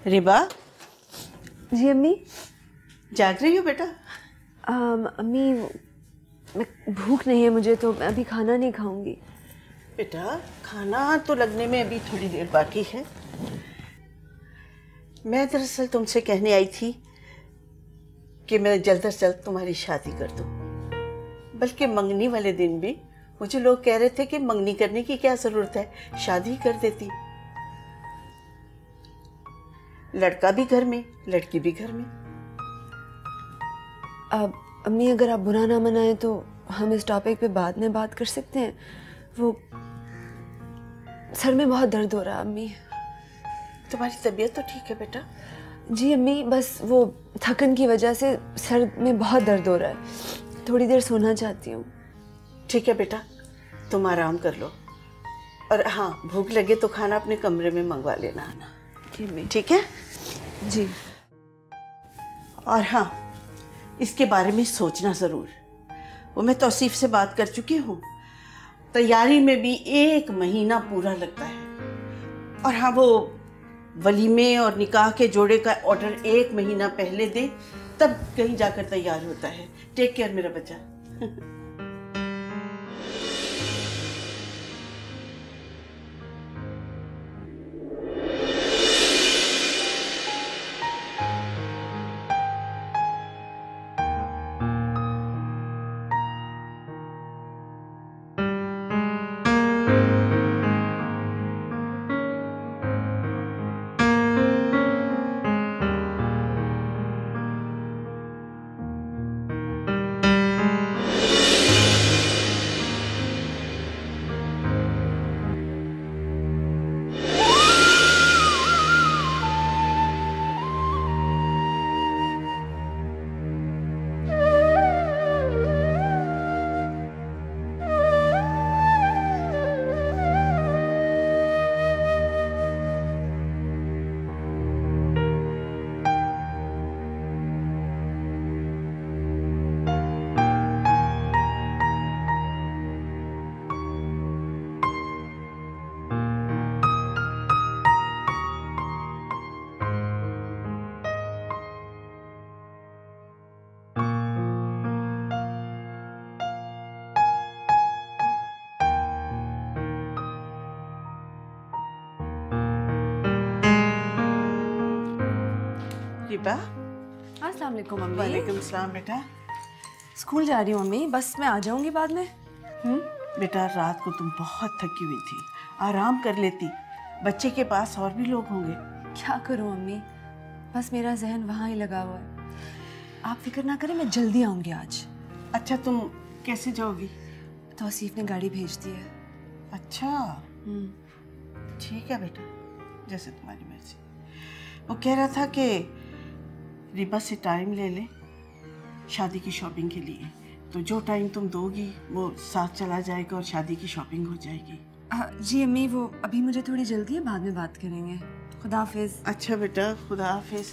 रिबा। जी अम्मी। जाग रही हो बेटा? अम्मी भूख नहीं है मुझे, तो मैं अभी खाना नहीं खाऊंगी। बेटा खाना तो लगने में अभी थोड़ी देर बाकी है। मैं दरअसल तुमसे कहने आई थी कि मैं जल्द से जल्द तुम्हारी शादी कर दूं। बल्कि मंगनी वाले दिन भी मुझे लोग कह रहे थे कि मंगनी करने की क्या जरूरत है, शादी कर देती। लड़का भी घर में, लड़की भी घर में। अम्मी अगर आप बुरा ना मनाए तो हम इस टॉपिक पे बाद में बात कर सकते हैं। वो सर में बहुत दर्द हो रहा है अम्मी। तुम्हारी तबीयत तो ठीक है बेटा? जी अम्मी, बस वो थकन की वजह से सर में बहुत दर्द हो रहा है। थोड़ी देर सोना चाहती हूँ। ठीक है बेटा, तुम आराम कर लो। और हाँ, भूख लगे तो खाना अपने कमरे में मंगवा लेना आना। ठीक है जी। और हाँ, इसके बारे में सोचना ज़रूर। वो मैं तौसीफ से बात कर चुकी हूँ। तैयारी में भी 1 महीना पूरा लगता है। और हाँ, वो वलीमे और निकाह के जोड़े का ऑर्डर 1 महीना पहले दे, तब कहीं जाकर तैयार होता है। टेक केयर मेरा बच्चा। रिबा। अस्सलाम वालेकुम मम्मी। वालेकुम सलाम बेटा। स्कूल जा रही हूँ मम्मी, बस मैं आ जाऊंगी बाद में। बेटा रात को तुम बहुत थकी हुई थी, आराम कर लेती। बच्चे के पास और भी लोग होंगे। क्या करूँ मम्मी, बस मेरा जहन वहाँ ही लगा हुआ है। आप फिक्र ना करें, मैं जल्दी आऊंगी आज। अच्छा, तुम कैसे जाओगी? तौसीफ ने गाड़ी भेज दी है। अच्छा ठीक है बेटा, जैसे तुम्हारी मर्जी। वो कह रहा था कि रिबा से टाइम ले ले शादी की शॉपिंग के लिए, तो जो टाइम तुम दोगी वो साथ चला जाएगा और शादी की शॉपिंग हो जाएगी। जी अम्मी, वो अभी मुझे थोड़ी जल्दी है, बाद में बात करेंगे। खुदा हाफिज। अच्छा बेटा, खुदा हाफिज।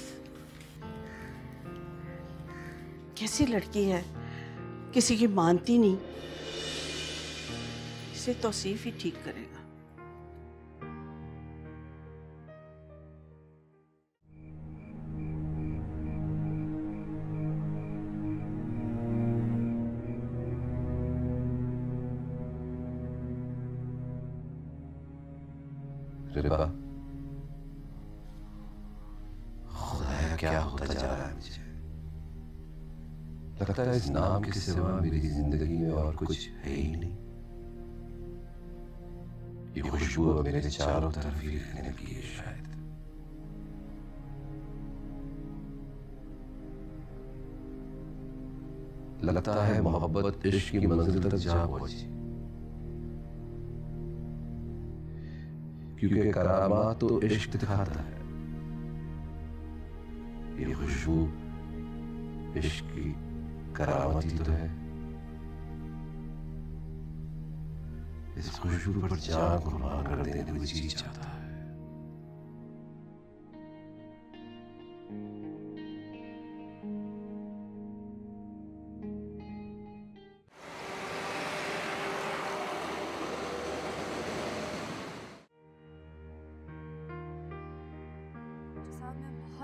कैसी लड़की है, किसी की मानती नहीं। इसे तौसीफ ही ठीक करेगा। रिबा, खुदा क्या होता जा रहा है मुझे। लगता है इस नाम के सिवा मेरी जिंदगी में और कुछ है ही नहीं। ये खुशबू अब मेरे चारों तरफ ही रहने लगी है शायद। लगता है मोहब्बत इश्क की मंजिल तक जा पहुंची, क्योंकि करामात तो इश्क दिखाता है। ये खुशबू इश्क की करामत ही तो है। इस खुशबू पर जान कुर्बान कर देने को जी चाहता है।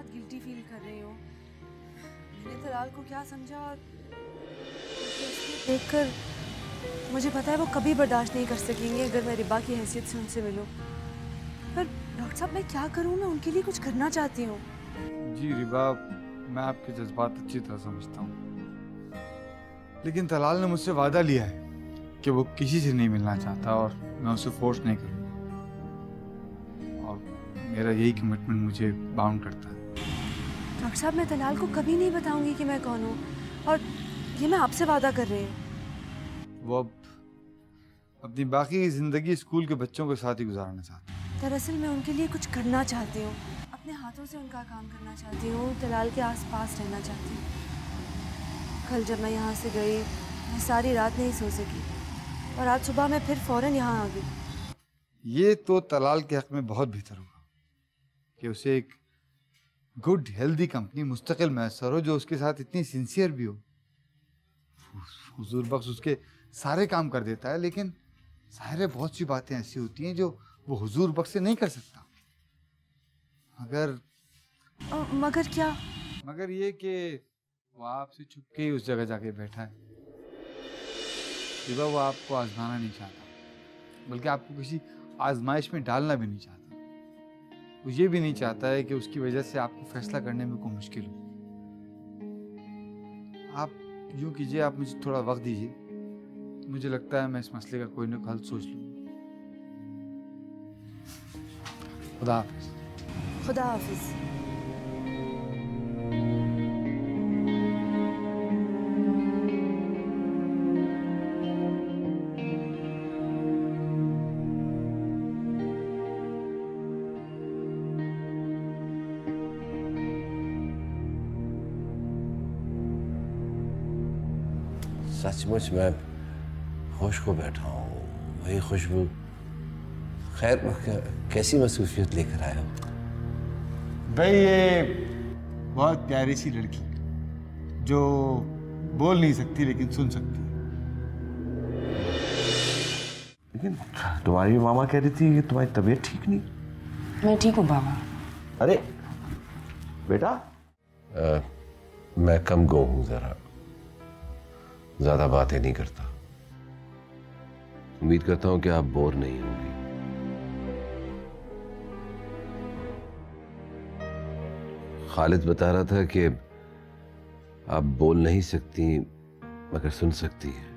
बहुत गिल्टी फील कर रही हूँ। मैंने तलाल को क्या समझा और देखकर मुझे पता है वो कभी बर्दाश्त नहीं कर सकेंगे अगर मैं रिबा की हैसियत से उनसे मिलूं। पर डॉक्टर साहब मैं क्या करूं? मैं उनके लिए कुछ करना चाहती हूँ। जी रिबा, मैं आपके जज्बात अच्छी तरह समझता हूँ, लेकिन तलाल ने मुझसे वादा लिया है कि वो किसी से नहीं मिलना चाहता और मैं उसे फोर्स नहीं करूँगा, और मेरा यही कमिटमेंट मुझे बाउंड करता है। डॉक्टर साहब मैं तलाल को कभी नहीं बताऊंगी कि मैं कौन हूँ, और ये मैं आपसे वादा कर रही हूँ। वो अब अपनी बाकी जिंदगी स्कूल के बच्चों के साथ ही गुजारना चाहता है। दरअसल मैं उनके लिए कुछ करना चाहती हूँ, अपने हाथों से उनका काम करना चाहती हूँ, तलाल के आसपास रहना चाहती हूँ। कल जब मैं यहाँ से गई मैं सारी रात नहीं सो सकी, और आज सुबह मैं फिर फौरन यहाँ आ गई। ये तो तलाल के हक में बहुत बेहतर होगा कि उसे एक गुड हेल्दी कंपनी मुस्तकिल मैसर हो जो उसके साथ इतनी सिंसियर भी हो। हुजूर बख्श उसके सारे काम कर देता है, लेकिन सारे बहुत सी बातें ऐसी होती हैं जो वो हुजूर बख्श से नहीं कर सकता। मगर क्या? मगर ये कि वो आपसे छुप के ही उस जगह जाके बैठा है। वो आपको आजमाना नहीं चाहता, बल्कि आपको किसी आजमाइश में डालना भी नहीं चाहता। वो ये भी नहीं चाहता है कि उसकी वजह से आपको फैसला करने में कोई मुश्किल हो। आप यूं कीजिए, आप मुझे थोड़ा वक्त दीजिए, मुझे लगता है मैं इस मसले का कोई ना हल सोच लूँगा। खुदा हाफिज। खुदा हाफिज। सचमुच मैं होश को बैठा हूँ, वही खुशबू। खैर कैसी मसरूफियत लेकर आया हो? भाई ये बहुत प्यारी सी लड़की जो बोल नहीं सकती लेकिन सुन सकती है। लेकिन तुम्हारी मामा कह रही थी कि तुम्हारी तबीयत ठीक नहीं। मैं ठीक हूँ बाबा। अरे बेटा, मैं कम गो हूँ, जरा ज्यादा बातें नहीं करता। उम्मीद करता हूँ कि आप बोर नहीं होंगी। खालिद बता रहा था कि आप बोल नहीं सकती मगर सुन सकती हैं।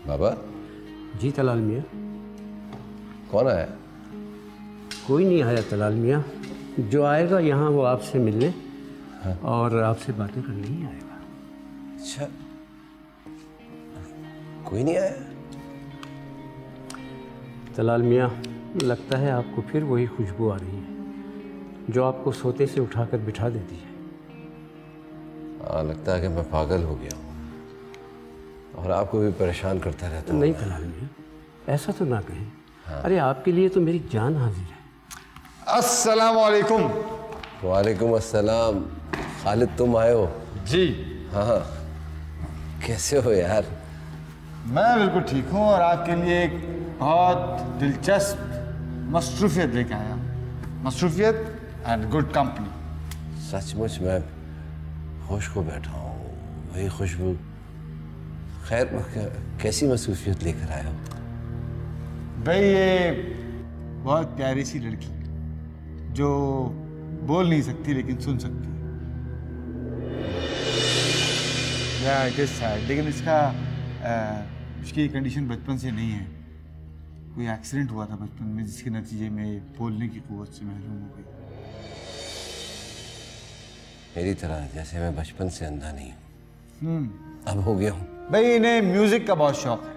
बाबा जी तलाल मियाँ। कौन आया? कोई नहीं आया तलाल मियाँ, जो आएगा यहाँ वो आपसे मिलने और आपसे बातें करने ही आएगा। अच्छा, कोई नहीं आया? तलाल मियाँ, लगता है आपको फिर वही खुशबू आ रही है जो आपको सोते से उठाकर बिठा देती है। हाँ, लगता है कि मैं पागल हो गया हूँ और आपको भी परेशान करता रहता हूँ। नहीं तलाल मियाँ, ऐसा तो ना कहें। हाँ। अरे आपके लिए तो मेरी जान हाजिर है। अस्सलाम वालेकुम। वालेकुम अस्सलाम। खालिद तुम आए हो? जी हाँ, कैसे हो यार? मैं बिल्कुल ठीक हूँ और आपके लिए एक बहुत दिलचस्प मसरूफियत लेके आया हूँ। मसरूफियत एंड गुड कंपनी। सचमुच मैं होश को बैठा हूँ, वही खुशबू। खैर कैसी मसरूफियत लेकर आया हो? भाई ये बहुत प्यारी सी लड़की जो बोल नहीं सकती लेकिन सुन सकती है। या इट इज सैड, लेकिन उसकी कंडीशन बचपन से नहीं है। कोई एक्सीडेंट हुआ था बचपन में जिसके नतीजे में बोलने की कुव्वत से महरूम हो गई। मेरी तरह, जैसे मैं बचपन से अंधा नहीं हूँ, अब हो गया हूँ। भाई इन्हें म्यूजिक का बहुत शौक है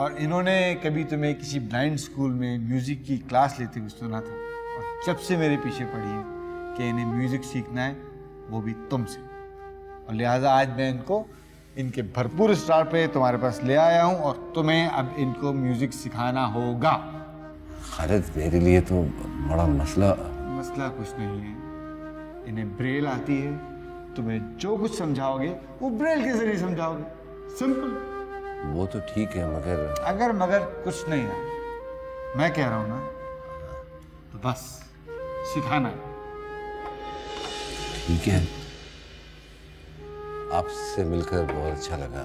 और इन्होंने कभी तुम्हें किसी ब्लाइंड स्कूल में म्यूजिक की क्लास लेते हुए सुना था, और जब से मेरे पीछे पड़ी है कि इन्हें म्यूजिक सीखना है, वो भी तुमसे। और लिहाजा आज मैं इनको इनके भरपूर स्टार पे तुम्हारे पास ले आया हूँ और तुम्हें अब इनको म्यूजिक सिखाना होगा। खालिद मेरे लिए तो बड़ा मसला कुछ नहीं है, इन्हें ब्रेल आती है, तुम्हें जो कुछ समझाओगे वो ब्रेल के जरिए समझाओगे, सिंपल। वो तो ठीक है मगर अगर मगर कुछ नहीं है, मैं कह रहा हूं ना, तो बस सिखाना है। ठीक है, आपसे मिलकर बहुत अच्छा लगा।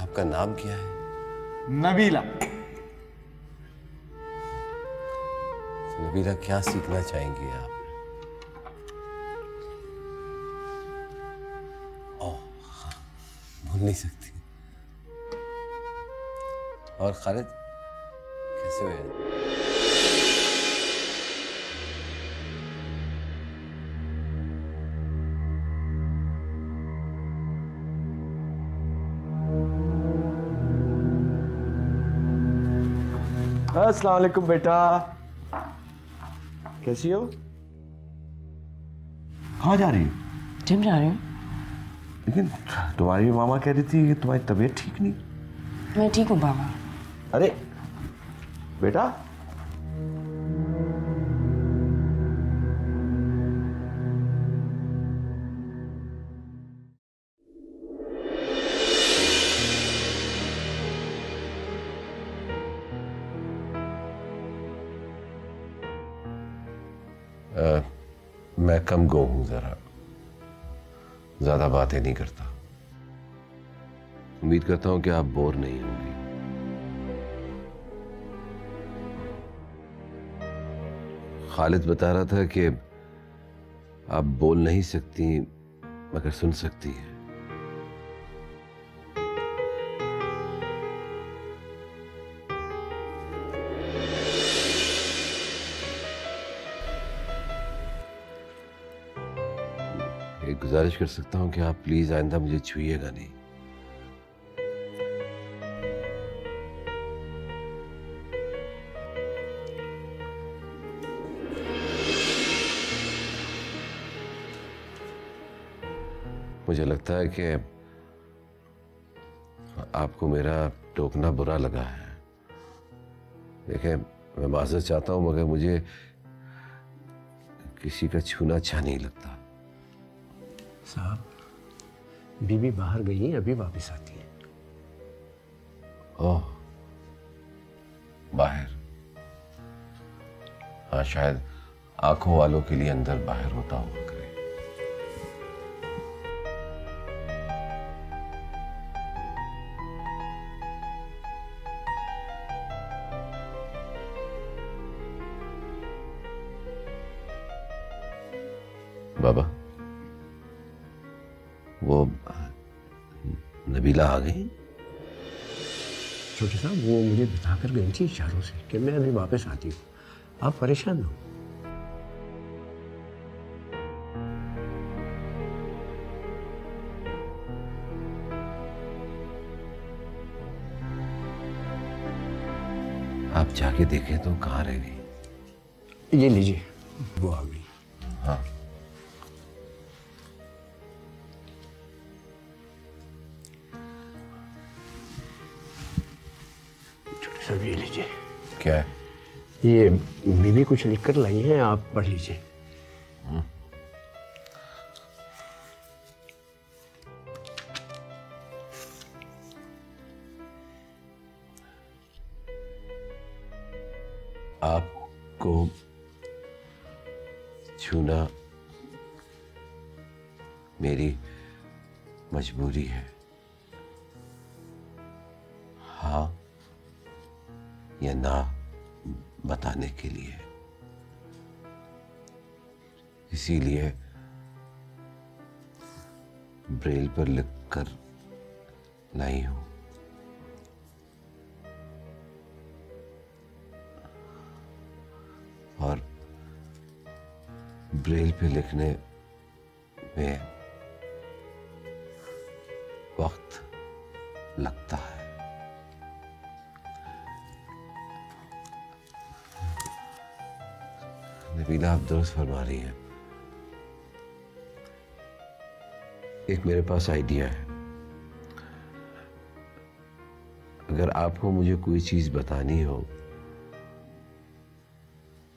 आपका नाम क्या है? नबीला। नबीला, क्या सीखना चाहेंगे आप? ओह, भूल नहीं सकती। और खालिद कैसे हुए? अस्सलाम वालेकुम बेटा, कैसी हो? कहाँ जा रही हो? जिम जा रही हूँ। लेकिन तुम्हारी मामा कह रही थी कि तुम्हारी तबीयत ठीक नहीं। मैं ठीक हूँ बाबा। अरे बेटा, मैं कम गो हूं, जरा ज्यादा बातें नहीं करता। उम्मीद करता हूं कि आप बोर नहीं होंगी। खालिद बता रहा था कि आप बोल नहीं सकती मगर सुन सकती हैं। एक गुजारिश कर सकता हूं कि आप प्लीज आइंदा मुझे छूइएगा नहीं। मुझे लगता है कि आपको मेरा टोकना बुरा लगा है। देखें, मैं माजरत चाहता हूं मगर मुझे किसी का छूना अच्छा नहीं लगता। साहब, बीबी बाहर गई हैं, अभी वापस आती है। ओह, बाहर? हाँ, शायद आंखों वालों के लिए अंदर बाहर होता होगा। करे बाबा, वो नबीला आ गई? छोटे साहब, वो मुझे बताकर गई थी इशारों से कि मैं अभी वापस आती हूँ। आप परेशान ना हो। आप जाके देखें तो कहाँ रह गई? ये लीजिए, वो आ गई। हाँ, सब ये लीजिए। क्या है? ये बीबी कुछ लिख कर लाई हैं, आप पढ़ लीजिए। आपको छूना मेरी मजबूरी है। हाँ या ना बताने के लिए। इसीलिए ब्रेल पर लिखकर लाई हूं। और ब्रेल पे लिखने में वक्त लगता है। नबीला, आप दुरुस्त फरमा रही हैं। एक मेरे पास आइडिया है। अगर आपको मुझे कोई चीज बतानी हो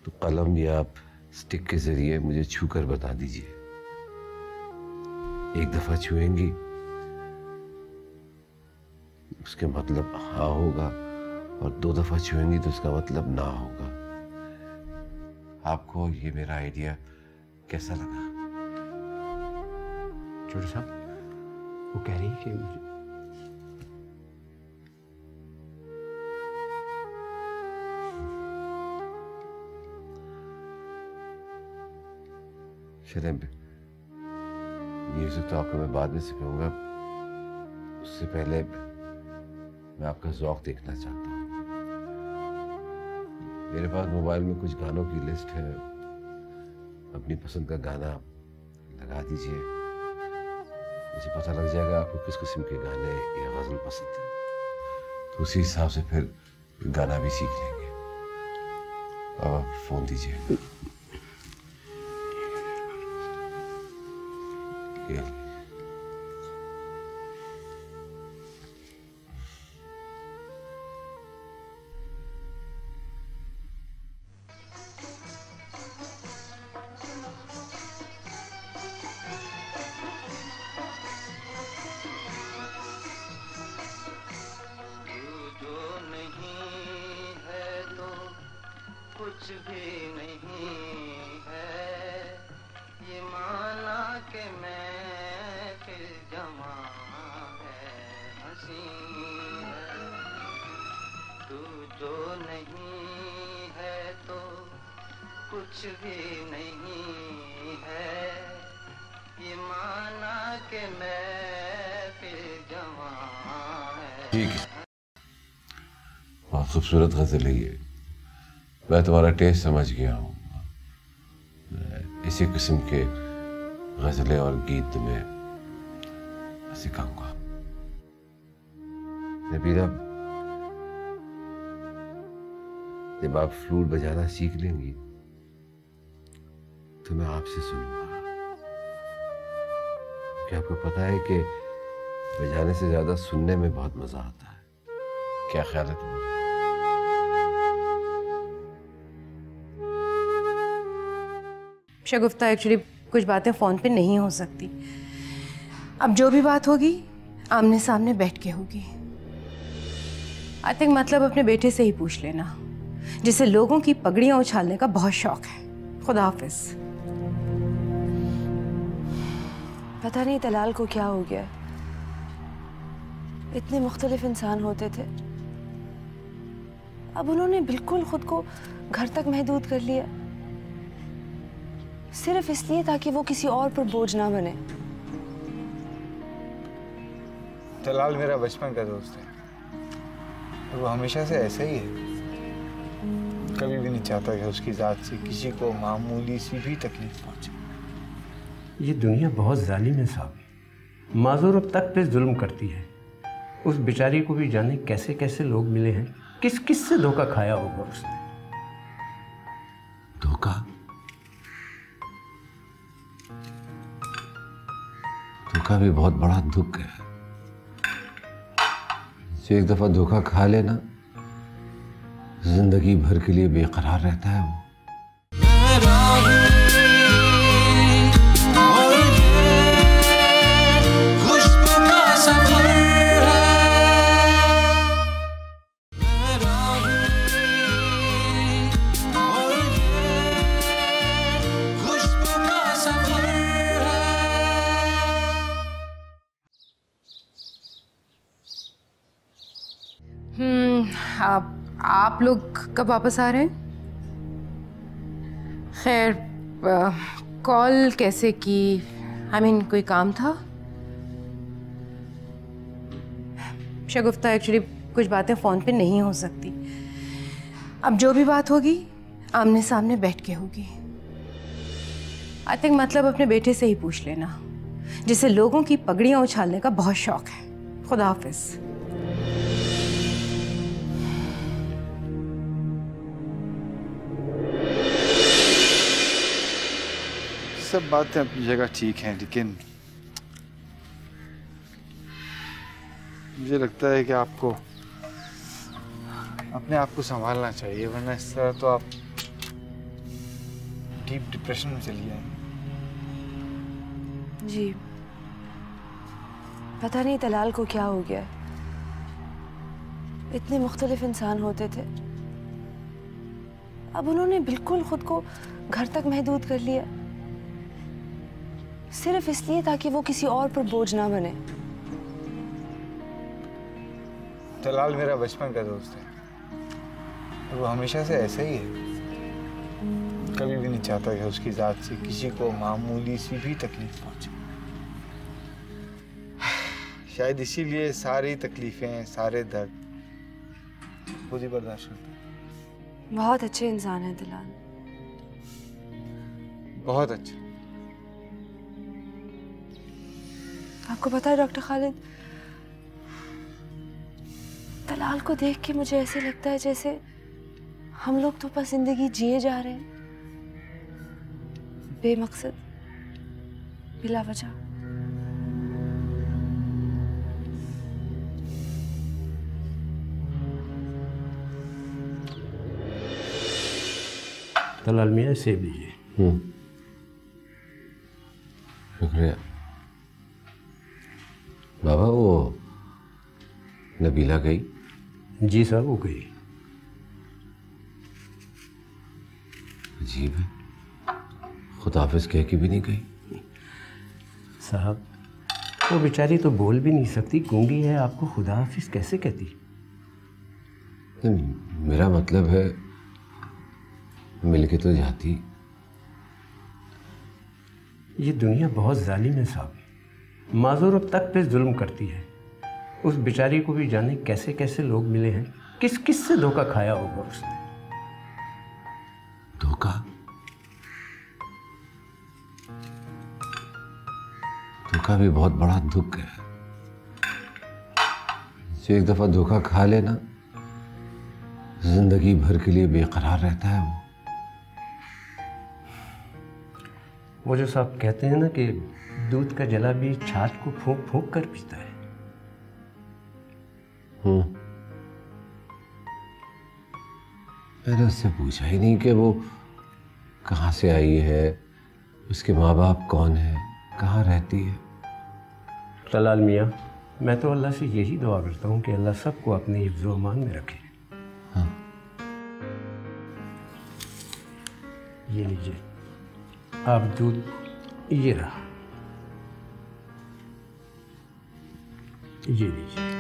तो कलम या आप स्टिक के जरिए मुझे छूकर बता दीजिए। एक दफा छुएंगी उसके मतलब हाँ होगा, और 2 दफा छुएंगी तो उसका मतलब ना होगा। आपको ये मेरा आइडिया कैसा लगा? छोटे साहब, वो कह रही है कि मुझे चलें, म्यूजिक तो आपको मैं बाद में सिखाऊंगा। उससे पहले मैं आपका ज़ौक देखना चाहता हूँ। मेरे पास मोबाइल में कुछ गानों की लिस्ट है, अपनी पसंद का गाना लगा दीजिए, मुझे पता लग जाएगा आपको किस किस्म के गाने या गज़ल पसंद है, तो उसी हिसाब से फिर गाना भी सीख लेंगे। अब आप फ़ोन दीजिए। कुछ भी नहीं है, ये माना कि मैं फिर जमा है, हंसी है। तू जो नहीं है तो कुछ भी नहीं है, ये माना कि मैं फिर जमा है। ठीक है, बहुत खूबसूरत गजल है ये। मैं तुम्हारा टेस्ट समझ गया हूँ। इसी किस्म के गजलें और गीत तुम्हें सिखाऊंगा। नबीला, जब आप फ्लूट बजाना सीख लेंगी तो मैं आपसे सुनूंगा। क्या आपको पता है कि बजाने से ज्यादा सुनने में बहुत मजा आता है? क्या ख्याल है तुम्हारा? शगुफ्ता, एक्चुअली कुछ बातें फ़ोन पे नहीं हो सकती। अब जो भी बात होगी आमने सामने बैठ के होगी। आई थिंक मतलब अपने बेटे से ही पूछ लेना, जिसे लोगों की पगड़ियाँ उछालने का बहुत शौक है। खुदा हाफिज। पता नहीं तलाल को क्या हो गया, इतने मुख्तलिफ इंसान होते थे, अब उन्होंने बिल्कुल खुद को घर तक महदूद कर लिया, सिर्फ इसलिए ताकि वो किसी और पर बोझ ना बने। तलाल मेरा बचपन का दोस्त है, वो हमेशा से ऐसा ही है। कभी भी नहीं चाहता कि उसकी जात से किसी को मामूली सी भी तकलीफ पहुंचे। ये दुनिया बहुत जालिम है साहब, माजूरों तक पे जुल्म करती है। उस बेचारी को भी जाने कैसे कैसे लोग मिले हैं, किस किस से धोखा खाया होगा उसने। धोखा? धोखा भी बहुत बड़ा दुख है। जो एक दफा धोखा खा लेना, जिंदगी भर के लिए बेकरार रहता है वो। आप लोग कब वापस आ रहे हैं? खैर, कॉल कैसे की? आई मीन कोई काम था? शगुफ्ता, एक्चुअली कुछ बातें फ़ोन पे नहीं हो सकती। अब जो भी बात होगी आमने सामने बैठ के होगी। आई थिंक मतलब अपने बेटे से ही पूछ लेना, जिसे लोगों की पगड़ियाँ उछालने का बहुत शौक है। खुदा हाफिज। सब बातें अपनी जगह ठीक हैं, लेकिन मुझे लगता है कि आपको अपने आप को संभालना चाहिए, वरना इस तरह तो आप डीप डिप्रेशन में चली जाएंगे। जी, पता नहीं तलाल को क्या हो गया। इतने मुख्तलिफ इंसान होते थे, अब उन्होंने बिल्कुल खुद को घर तक महदूद कर लिया, सिर्फ इसलिए ताकि वो किसी और पर बोझ ना बने। तलाल मेरा बचपन का दोस्त है, वो हमेशा से ऐसा ही है। कभी भी नहीं चाहता कि उसकी जात से किसी को मामूली सी भी तकलीफ पहुंचे। शायद इसीलिए सारी तकलीफें, सारे दर्द खुद ही बर्दाश्त करता है। बहुत अच्छे इंसान है तलाल, बहुत अच्छा। आपको पता है डॉक्टर खालिद, तलाल को देख के मुझे ऐसे लगता है जैसे हम लोग तो बस जिंदगी जिए जा रहे हैं, बेमकसद, बिला वजह। तलाल मियाँ सेब लीजिए। शुक्रिया। बाबा वो नबीला गई? जी साहब, वो गई। अजीब है, खुदाफिज कह के भी नहीं गई। साहब वो बेचारी तो बोल भी नहीं सकती, गूंगी है, आपको खुदा हाफिज कैसे कहती? मेरा मतलब है मिल के तो जाती। ये दुनिया बहुत जालिम है साहब, माजूर तक पे जुल्म करती है। उस बेचारी को भी जाने कैसे कैसे लोग मिले हैं, किस किस से धोखा खाया होगा उसने। धोखा? धोखा भी बहुत बड़ा दुख है। जो एक दफा धोखा खा लेना, जिंदगी भर के लिए बेकरार रहता है। वो जो साहब कहते हैं ना कि दूध का जला भी छाछ को फूंक फूंक कर पीता है। मैंने उससे पूछा ही नहीं कि वो कहाँ से आई है, उसके माँ बाप कौन है, कहाँ रहती है। तलाल मियाँ, मैं तो अल्लाह से यही दुआ करता हूँ कि अल्लाह सबको अपने हिफ्ज़ व अमान में रखे। हाँ। ये लीजिए आप दूध, ये रहा, ये लीजिए।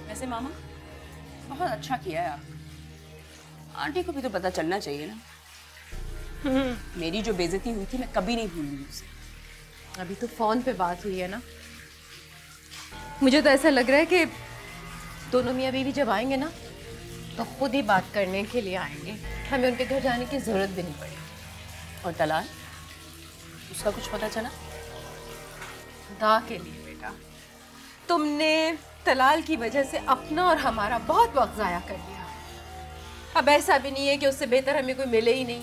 वैसे मामा बहुत अच्छा किया है आप। आंटी को भी तो पता चलना चाहिए ना। मेरी जो बेइज्जती हुई थी मैं कभी नहीं भूलूंगी उसे। अभी तो फोन पे बात हुई है ना, मुझे तो ऐसा लग रहा है कि दोनों मियाँ बीवी जब आएंगे ना तो खुद ही बात करने के लिए आएंगे, हमें उनके घर जाने की जरूरत भी नहीं पड़ेगी। और तलाल, उसका कुछ पता चला? खुदा के लिए बेटा, तुमने तलाल की वजह से अपना और हमारा बहुत वक्त ज़ाया कर दिया। अब ऐसा भी नहीं है कि उससे बेहतर हमें कोई मिले ही नहीं।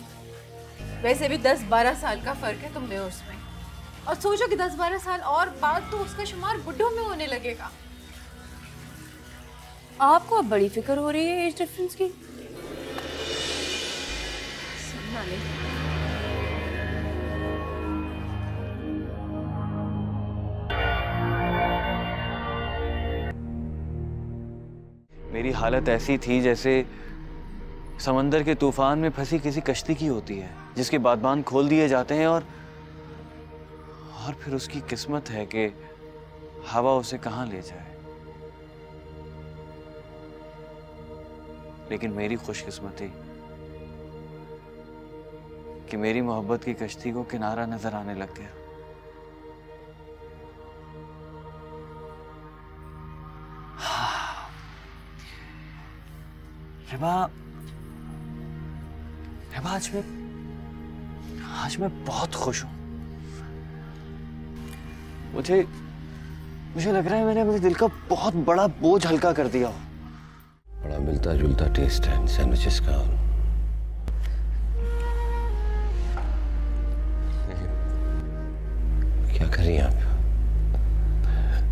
वैसे भी 10-12 साल का फ़र्क है तुम में और उसमें, और सोचो कि 10-12 साल और बाद तो उसका शुमार बुढ़ों में होने लगेगा। आपको अब बड़ी फिक्र हो रही है एज डिफरेंस की? सुनना नहीं। मेरी हालत ऐसी थी जैसे समंदर के तूफान में फंसी किसी कश्ती की होती है, जिसके बादबान खोल दिए जाते हैं और फिर उसकी किस्मत है कि हवा उसे कहां ले जाए। लेकिन मेरी खुशकिस्मती कि मेरी मोहब्बत की कश्ती को किनारा नजर आने लग गया। रिबा, आज आज मैं बहुत खुश हूं। मुझे लग रहा है मैंने अपने दिल का बहुत बड़ा बोझ हल्का कर दिया हो। बड़ा मिलता जुलता टेस्ट है इन सैंडविचेस का। क्या कर रही हैं आप?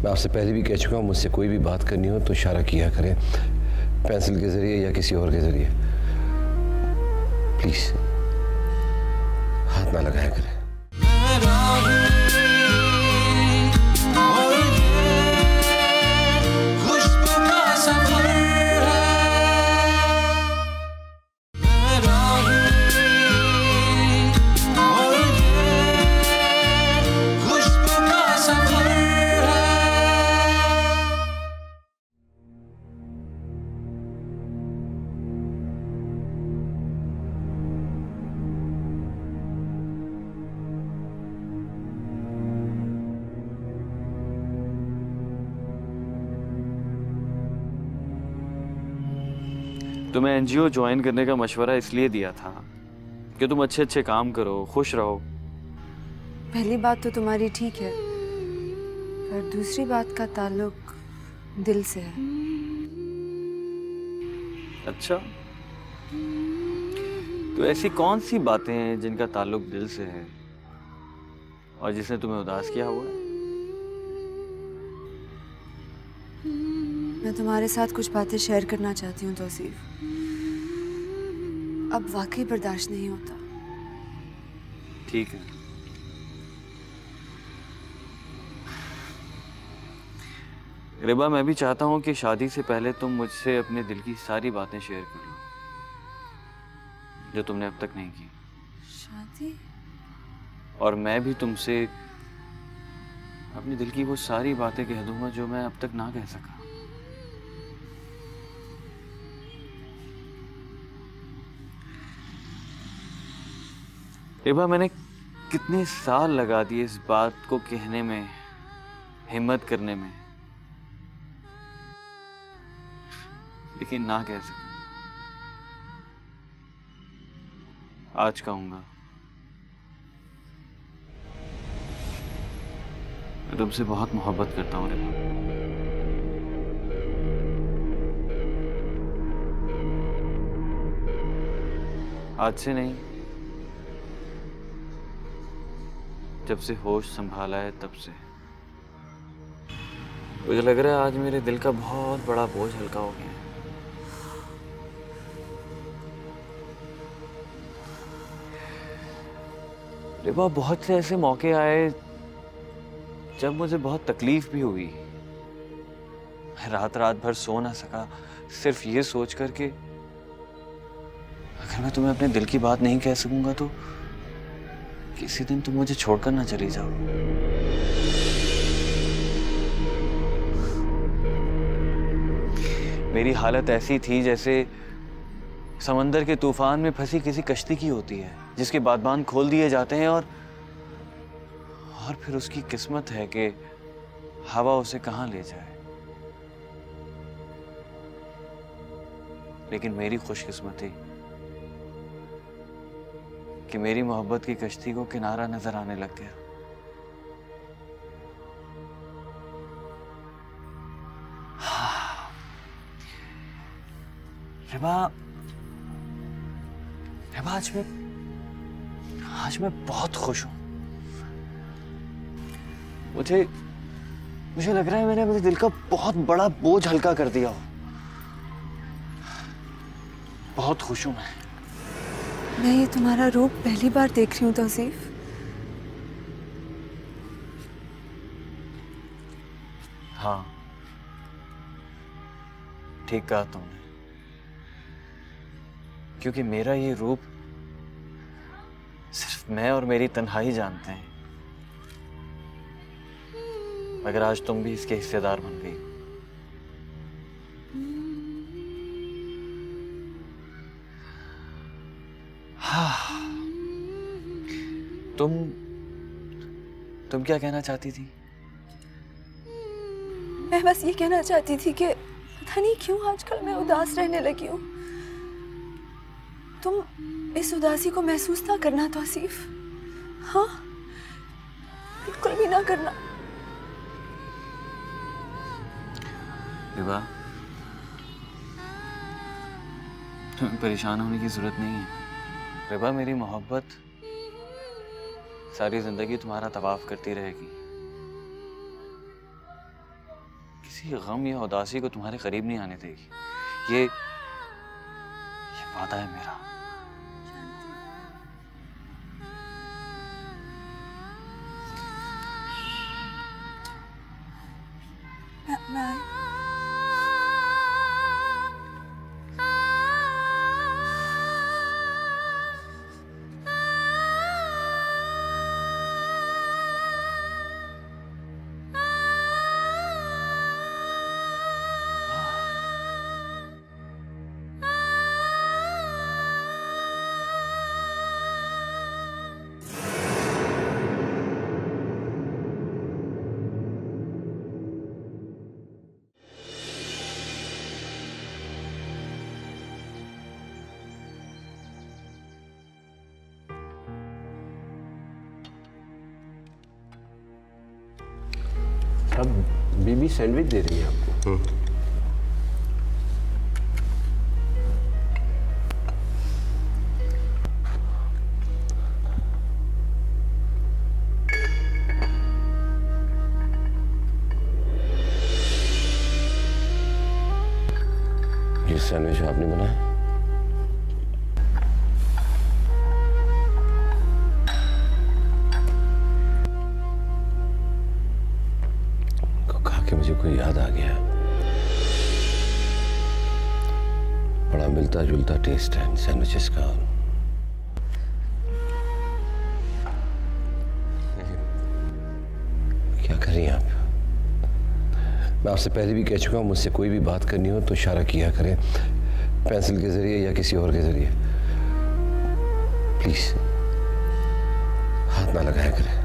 मैं आपसे पहले भी कह चुका हूं, मुझसे कोई भी बात करनी हो तो इशारा किया करें, पेंसिल के जरिए या किसी और के जरिए। प्लीज हाथ ना लगाया करें। तुम्हें एनजीओ ज्वाइन करने का मशवरा इसलिए दिया था कि तुम अच्छे अच्छे काम करो, खुश रहो। पहली बात तो तुम्हारी ठीक है, पर दूसरी बात का ताल्लुक दिल से है। अच्छा, तो ऐसी कौन सी बातें हैं जिनका ताल्लुक दिल से है और जिसने तुम्हें उदास किया हुआ है? मैं तुम्हारे साथ कुछ बातें शेयर करना चाहती हूँ तौसीफ। अब वाकई बर्दाश्त नहीं होता। ठीक है, रिबा, मैं भी चाहता हूँ कि शादी से पहले तुम मुझसे अपने दिल की सारी बातें शेयर कर लो जो तुमने अब तक नहीं की। शादी? और मैं भी तुमसे अपने दिल की वो सारी बातें कह दूंगा जो मैं अब तक ना कह सका। रिबा, मैंने कितने साल लगा दिए इस बात को कहने में, हिम्मत करने में, लेकिन ना कह सका। आज कहूंगा। मैं तुमसे बहुत मोहब्बत करता हूँ रिबा। आज से नहीं, जब से होश संभाला है तब से। मुझे लग रहा है आज मेरे दिल का बहुत बड़ा बोझ हल्का हो गया है। रिबा, बहुत से ऐसे मौके आए जब मुझे बहुत तकलीफ भी हुई। रात रात भर सो ना सका, सिर्फ ये सोच कर के अगर मैं तुम्हें अपने दिल की बात नहीं कह सकूंगा तो किसी दिन तुम मुझे छोड़कर ना चली जाओ। मेरी हालत ऐसी थी जैसे समंदर के तूफान में फंसी किसी कश्ती की होती है, जिसके बादबान खोल दिए जाते हैं और फिर उसकी किस्मत है कि हवा उसे कहां ले जाए। लेकिन मेरी खुशकिस्मती कि मेरी मोहब्बत की कश्ती को किनारा नजर आने लग गया। रिबा, आज मैं बहुत खुश हूं। मुझे लग रहा है मैंने अपने दिल का बहुत बड़ा बोझ हल्का कर दिया हो। बहुत खुश हूं मैं ये तुम्हारा रूप पहली बार देख रही हूँ तौसीफ। हाँ, ठीक कहा तुमने, क्योंकि मेरा ये रूप सिर्फ मैं और मेरी तन्हाई जानते हैं, मगर आज तुम भी इसके हिस्सेदार बन गई। हाँ, तुम क्या कहना चाहती थी? मैं बस ये कहना चाहती थी कि पता नहीं क्यों आजकल मैं उदास रहने लगी हूँ। तुम इस उदासी को महसूस ना करना तौसीफ। हाँ, बिल्कुल भी ना करना। रिबा, तुम्हें परेशान होने की जरूरत नहीं है। रिबा, मेरी मोहब्बत सारी जिंदगी तुम्हारा तवाफ करती रहेगी। किसी गम या उदासी को तुम्हारे करीब नहीं आने देगी। ये वादा है मेरा। मैं अब बीबी सैंडविच दे रही है आपको। ये सैंडविच आपने बनाया? मुझे कोई याद आ गया। बड़ा मिलता जुलता टेस्ट है इन सैंडविचेस का। क्या कर रही हैं आप? मैं आपसे पहले भी कह चुका हूं, मुझसे कोई भी बात करनी हो तो इशारा किया करें, पेंसिल के जरिए या किसी और के जरिए। प्लीज हाथ ना लगाया करें।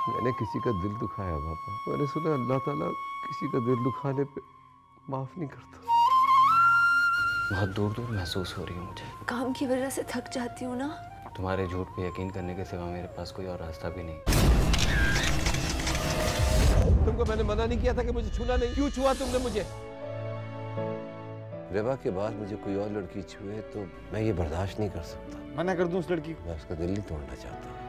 मैंने किसी का दिल दुखाया पापा। मैंने सुना अल्लाह ताला किसी का दिल दुखाने पे माफ नहीं करता। बहुत दूर दूर महसूस हो रही है मुझे। काम की वजह से थक जाती हूँ ना। तुम्हारे झूठ पे यकीन करने के सिवा मेरे पास कोई और रास्ता भी नहीं। तुमको मैंने मना नहीं किया था कि मुझे छूना नहीं? क्यों छुआ तुमने मुझे? रिबा के बाद मुझे कोई और लड़की छुए तो मैं ये बर्दाश्त नहीं कर सकता। मना कर दूं उस लड़की को? मैं उसका दिल नहीं तोड़ना चाहता।